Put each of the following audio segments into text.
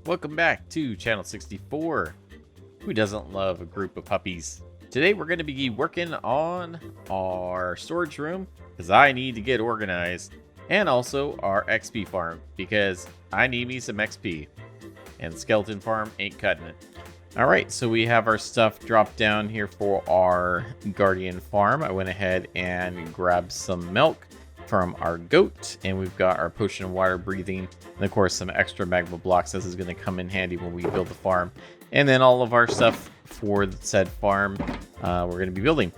Welcome back to Channel 64. Who doesn't love a group of puppies? Today we're going to be working on our storage room because I need to get organized, and also our XP farm because I need me some XP, and skeleton farm ain't cutting it. Alright, so we have our stuff dropped down here for our guardian farm. I went ahead and grabbed some milk from our goat, and we've got our potion of water breathing, and of course some extra magma blocks. This is going to come in handy when we build the farm. And then all of our stuff for the said farm we're going to be building.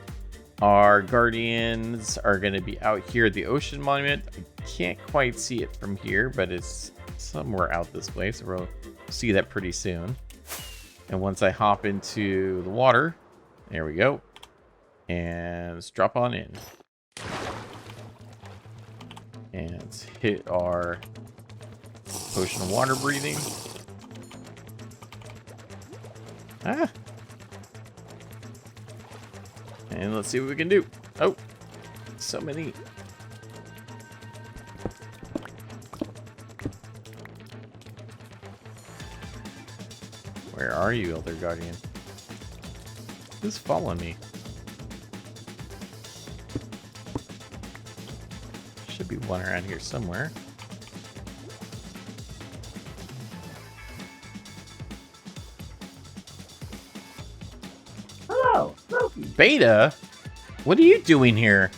Our guardians are going to be out here at the ocean monument. I can't quite see it from here, but it's somewhere out this way, so we'll see that pretty soon. And once I hop into the water, there we go, and let's drop on in. And let's hit our potion of water breathing. And let's see what we can do. Oh, so many. Where are you, Elder Guardian? Who's following me? Should be one around here somewhere. Hello, Loki. Beta? What are you doing here?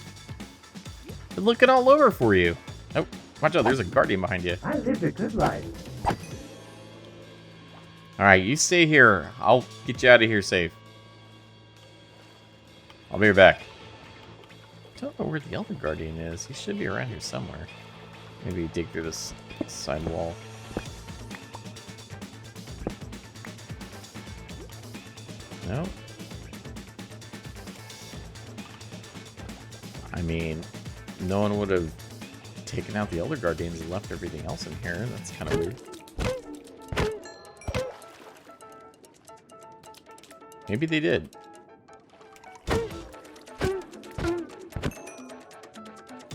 Been looking all over for you. Oh, watch out, there's a guardian behind you. I lived a good life. Alright, you stay here. I'll get you out of here safe. I'll be right back. Don't know where the Elder Guardian is. He should be around here somewhere. Maybe dig through this side wall. No. I mean, no one would have taken out the Elder Guardians and left everything else in here. That's kind of weird. Maybe they did.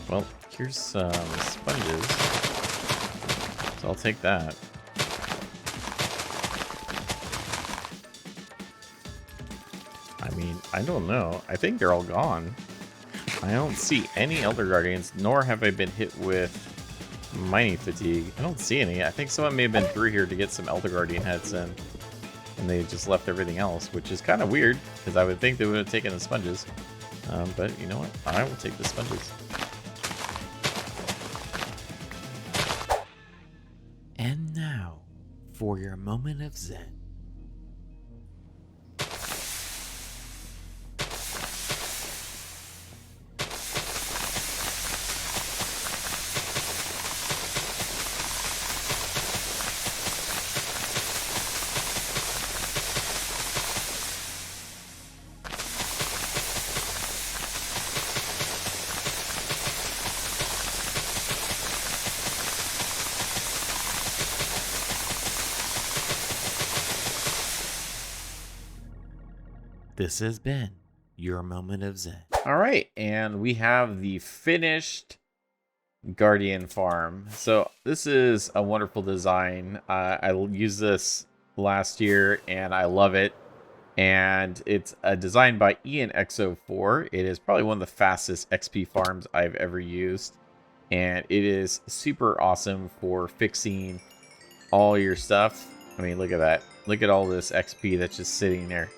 Well, here's some sponges, so I'll take that. I mean, I don't know. I think they're all gone. I don't see any Elder Guardians, nor have I been hit with mining fatigue. I don't see any. I think someone may have been through here to get some Elder Guardian heads in, and they just left everything else, which is kind of weird, because I would think they would have taken the sponges. But you know what? I will take the sponges. And now, for your moment of zen. This has been your moment of zen. Alright, and we have the finished Guardian farm. So this is a wonderful design. I used this last year and I love it. And it's a design by IanXO4. It is probably one of the fastest XP farms I've ever used. And it is super awesome for fixing all your stuff. I mean, look at that. Look at all this XP that's just sitting there.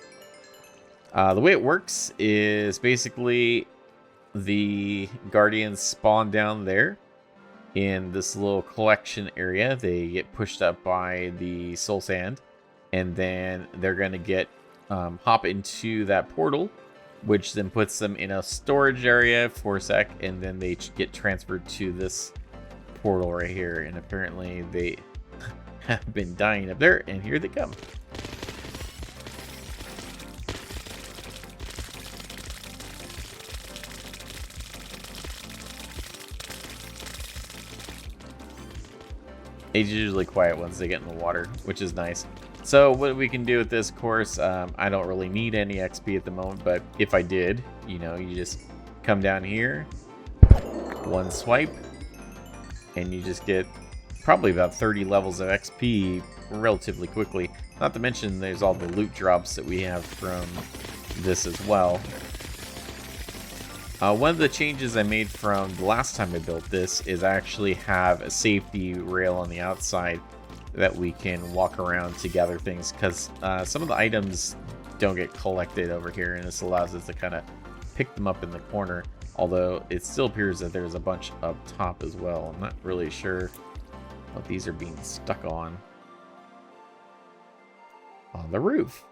The way it works is basically the guardians spawn down there in this little collection area. They get pushed up by the soul sand, and then they're going to get hop into that portal, which then puts them in a storage area for a sec, and then they get transferred to this portal right here. And apparently they have been dying up there, and here they come. It's usually quiet once they get in the water, which is nice. So what we can do with this course, I don't really need any XP at the moment, but if I did, you know, you just come down here, one swipe, and you just get probably about 30 levels of XP relatively quickly. Not to mention there's all the loot drops that we have from this as well. One of the changes I made from the last time I built this is I actually have a safety rail on the outside that we can walk around to gather things, because some of the items don't get collected over here, and this allows us to kind of pick them up in the corner, although it still appears that there's a bunch up top as well. I'm not really sure what these are being stuck on the roof.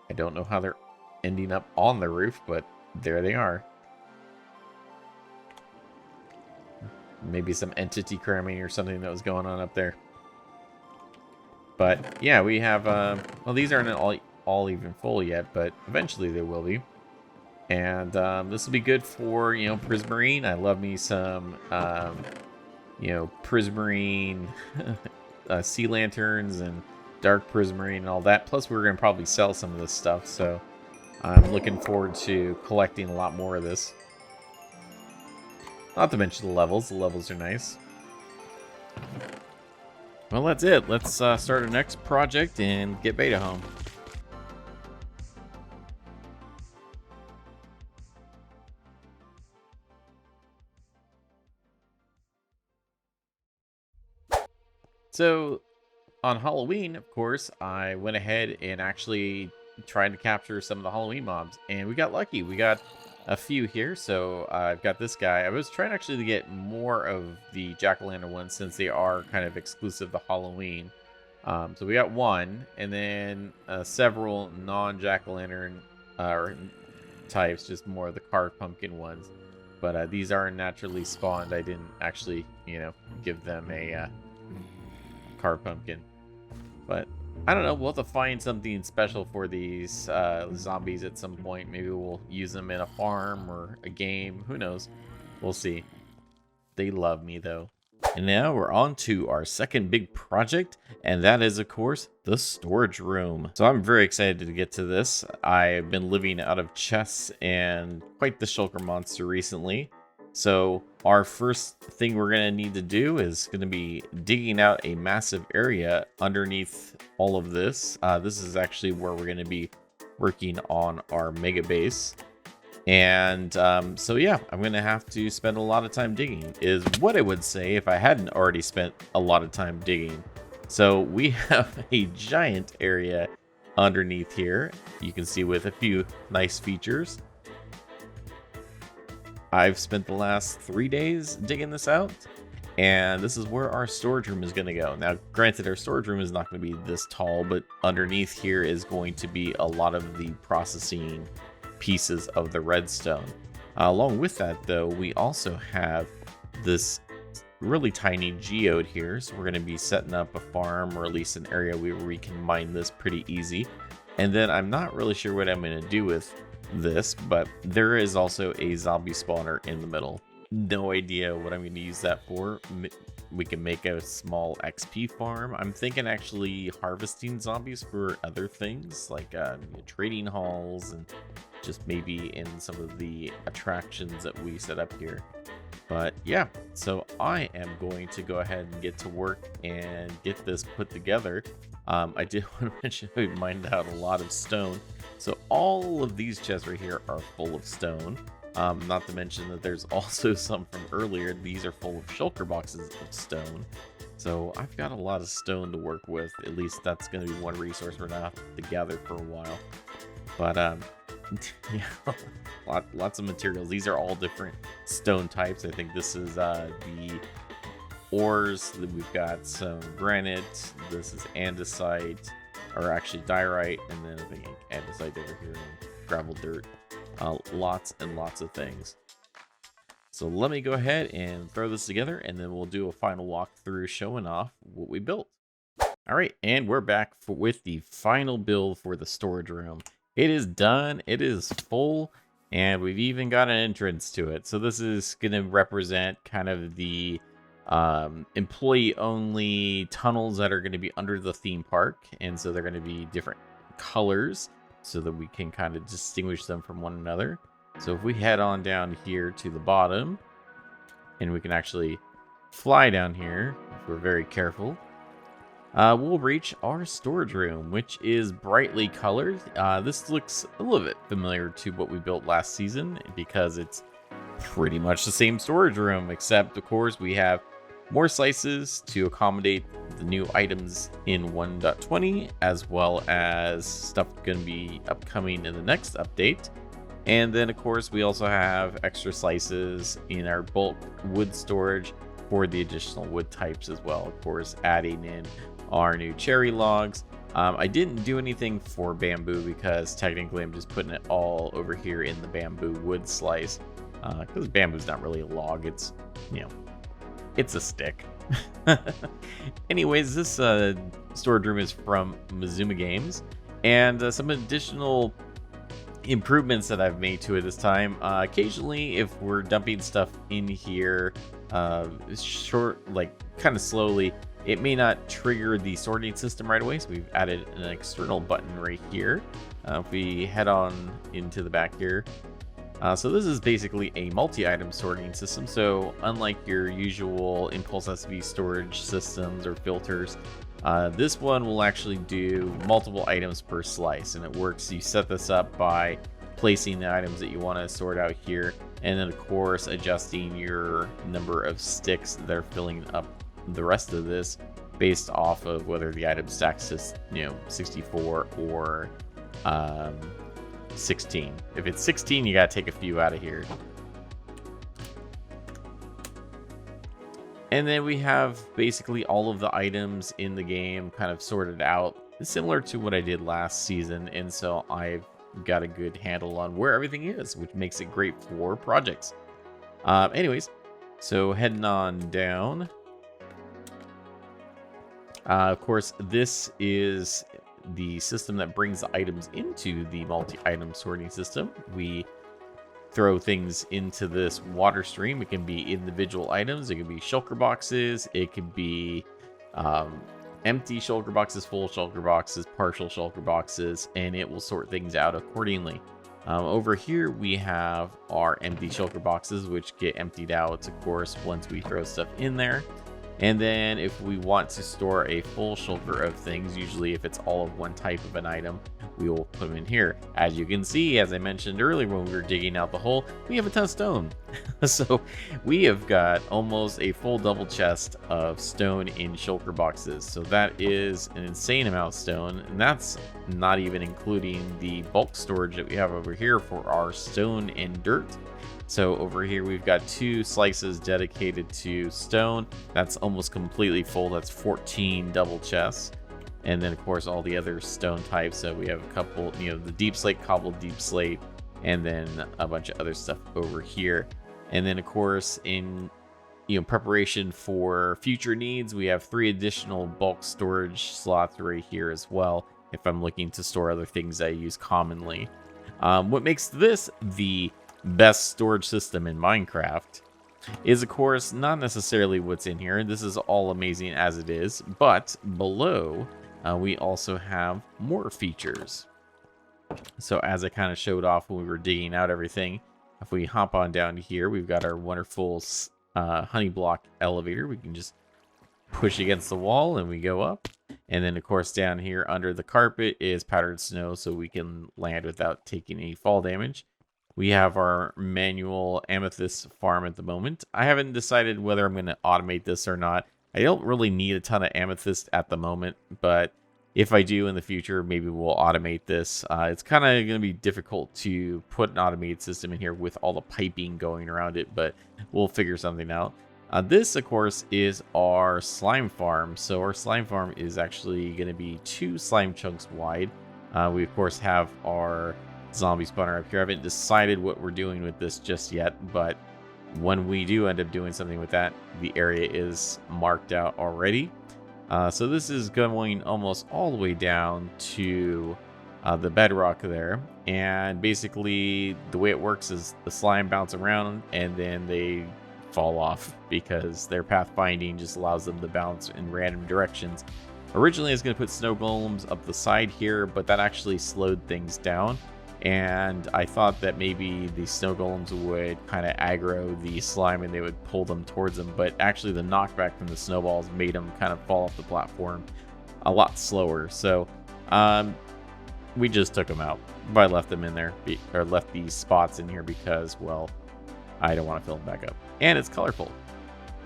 I don't know how they're ending up on the roof, but there they are. Maybe some entity cramming or something that was going on up there. But yeah, we have well, these aren't all even full yet, but eventually they will be. And this will be good for, you know, prismarine. I love me some you know, prismarine sea lanterns and dark prismarine and all that. Plus we're gonna probably sell some of this stuff, so I'm looking forward to collecting a lot more of this. Not to mention the levels. The levels are nice. Well, that's it. Let's start our next project and get Beta home. So, on Halloween, of course, I went ahead and actually tried to capture some of the Halloween mobs, and we got lucky. We got a few here, so I've got this guy. I was trying actually to get more of the jack-o'-lantern ones since they are kind of exclusive to Halloween. So we got one, and then several non-jack-o'-lantern types, just more of the carved pumpkin ones. But these are naturally spawned. I didn't actually, you know, give them a carved pumpkin. But I don't know, we'll have to find something special for these zombies at some point. Maybe we'll use them in a farm or a game. Who knows? We'll see. They love me, though. And now we're on to our second big project, and that is, of course, the storage room. So I'm very excited to get to this. I've been living out of chests and quite the shulker monster recently. So our first thing we're going to need to do is going to be digging out a massive area underneath all of this. This is actually where we're going to be working on our mega base. And so yeah, I'm going to have to spend a lot of time digging, is what I would say if I hadn't already spent a lot of time digging. So we have a giant area underneath here, you can see, with a few nice features. I've spent the last 3 days digging this out, and this is where our storage room is going to go. Now, granted, our storage room is not going to be this tall, but underneath here is going to be a lot of the processing pieces of the redstone. Along with that, though, we also have this really tiny geode here, so we're going to be setting up a farm, or at least an area where we can mine this pretty easy. And then I'm not really sure what I'm going to do with this, but there is also a zombie spawner in the middle. No idea what I'm going to use that for. We can make a small XP farm. I'm thinking actually harvesting zombies for other things, like trading halls, and just maybe in some of the attractions that we set up here. But yeah, so I am going to go ahead and get to work and get this put together. I did want to mention we mined out a lot of stone. So all of these chests right here are full of stone. Not to mention that there's also some from earlier. These are full of shulker boxes of stone. So I've got a lot of stone to work with. At least that's going to be one resource we're going to have to gather for a while. But yeah, lots of materials. These are all different stone types. I think this is the ores. We've got some granite. This is andesite, or actually diorite, and then I think andesite over here, and gravel dirt. Lots and lots of things. So let me go ahead and throw this together, and then we'll do a final walkthrough showing off what we built. All right, and we're back with the final build for the storage room. It is done, it is full, and we've even got an entrance to it. So this is going to represent kind of the employee-only tunnels that are going to be under the theme park, and so they're going to be different colors so that we can kind of distinguish them from one another. So if we head on down here to the bottom, and we can actually fly down here if we're very careful. we'll reach our storage room, which is brightly colored. This looks a little bit familiar to what we built last season because it's pretty much the same storage room, except of course we have more slices to accommodate the new items in 1.20, as well as stuff going to be upcoming in the next update. And then of course we also have extra slices in our bulk wood storage for the additional wood types as well. Of course, adding in our new cherry logs. I didn't do anything for bamboo because technically I'm just putting it all over here in the bamboo wood slice, because bamboo's not really a log, it's, you know, it's a stick. Anyways, this storage room is from Mizuma Games, and some additional improvements that I've made to it this time. Occasionally, if we're dumping stuff in here kind of slowly, it may not trigger the sorting system right away, so we've added an external button right here. If we head on into the back here, so this is basically a multi-item sorting system. So unlike your usual impulse SV storage systems or filters, this one will actually do multiple items per slice, and it works. You set this up by placing the items that you want to sort out here, and then of course adjusting your number of sticks that are filling up the rest of this based off of whether the item stacks to 64 or 16. If it's 16, you gotta take a few out of here. And then we have basically all of the items in the game kind of sorted out, similar to what I did last season, and so I've got a good handle on where everything is, which makes it great for projects. Anyways, so heading on down. Of course, this is the system that brings the items into the multi-item sorting system. We throw things into this water stream. It can be individual items, it can be shulker boxes, it could be empty shulker boxes, full shulker boxes, partial shulker boxes, and it will sort things out accordingly. Over here we have our empty shulker boxes, which get emptied out, of course, once we throw stuff in there. And then if we want to store a full shulker of things, usually if it's all of one type of an item, we will put them in here. As you can see, as I mentioned earlier when we were digging out the hole, we have a ton of stone. So we have got almost a full double chest of stone in shulker boxes. So that is an insane amount of stone, and that's not even including the bulk storage that we have over here for our stone and dirt. So over here we've got 2 slices dedicated to stone. That's almost completely full. That's 14 double chests. And then of course all the other stone types. So we have a couple, the deep slate, cobbled deep slate, and then a bunch of other stuff over here. And then of course in preparation for future needs, we have 3 additional bulk storage slots right here as well, if I'm looking to store other things I use commonly. What makes this the best storage system in Minecraft is of course not necessarily what's in here. This is all amazing as it is, but below we also have more features. So as I kind of showed off when we were digging out everything, if we hop on down here, we've got our wonderful honey block elevator. We can just push against the wall and we go up. And then of course down here under the carpet is powdered snow, so we can land without taking any fall damage. We have our manual amethyst farm at the moment. I haven't decided whether I'm going to automate this or not. I don't really need a ton of amethyst at the moment, but if I do in the future, maybe we'll automate this. It's kind of going to be difficult to put an automated system in here with all the piping going around it, but we'll figure something out. This, of course, is our slime farm. So our slime farm is actually going to be 2 slime chunks wide. We, of course, have our zombie spawner up here. I haven't decided what we're doing with this just yet, but when we do end up doing something with that, the area is marked out already. So this is going almost all the way down to the bedrock there, and basically the way it works is the slime bounce around and then they fall off because their pathfinding just allows them to bounce in random directions. Originally I was going to put snow golems up the side here, but that actually slowed things down. And I thought that maybe the snow golems would kind of aggro the slime and they would pull them towards them, but actually the knockback from the snowballs made them kind of fall off the platform. a lot slower. So we just took them out. But I left them in there, or left these spots in here because, well, I don't want to fill them back up. And it's colorful.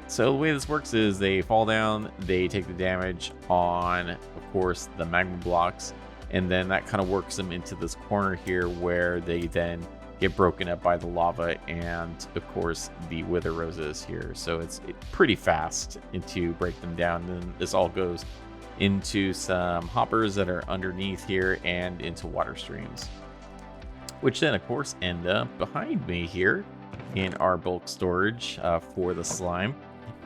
So the way this works is they fall down, they take the damage on, of course, the magma blocks, and then that kind of works them into this corner here where they then get broken up by the lava and, of course, the wither roses here. So it's pretty fast to break them down. And then this all goes into some hoppers that are underneath here and into water streams, which then, of course, end up behind me here in our bulk storage for the slime.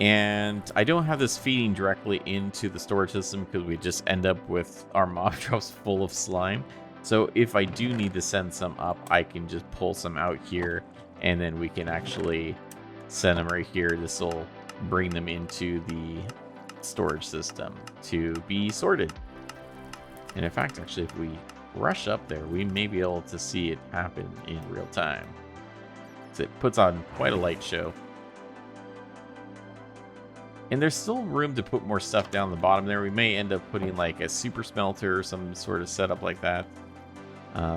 And I don't have this feeding directly into the storage system because we just end up with our mob drops full of slime. So if I do need to send some up, I can just pull some out here and then we can actually send them right here. This will bring them into the storage system to be sorted. And in fact, actually, if we rush up there, we may be able to see it happen in real time. So it puts on quite a light show. And there's still room to put more stuff down the bottom there. We may end up putting like a super smelter or some sort of setup like that.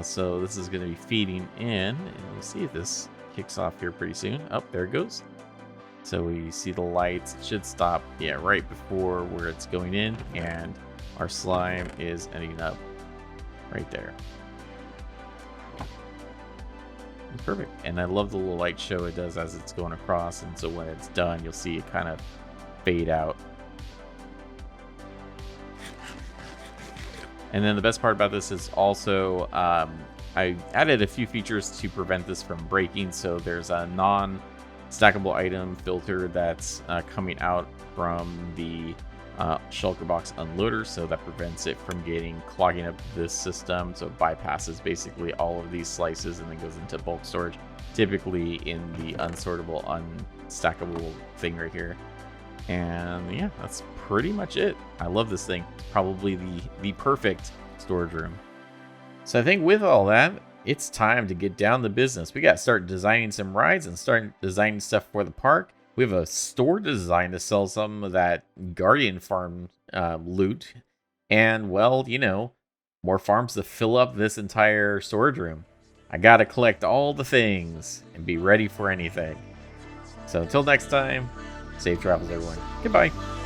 So this is going to be feeding in, and we'll see if this kicks off here pretty soon. Oh, there it goes. So we see the lights. It should stop, yeah, right before where it's going in, and our slime is ending up right there. Perfect. And I love the little light show it does as it's going across, and so when it's done, you'll see it kind of fade out. And then the best part about this is also I added a few features to prevent this from breaking. So there's a non-stackable item filter that's coming out from the shulker box unloader, so that prevents it from clogging up this system. So it bypasses basically all of these slices and then goes into bulk storage, typically in the unsortable, unstackable thing right here. And yeah, that's pretty much it. I love this thing. It's probably the perfect storage room. So I think with all that, it's time to get down to business. We got to start designing some rides and start designing stuff for the park. We have a store design to sell some of that Guardian Farm loot. And, well, you know, more farms to fill up this entire storage room. I got to collect all the things and be ready for anything. So until next time, safe travels, everyone. Goodbye.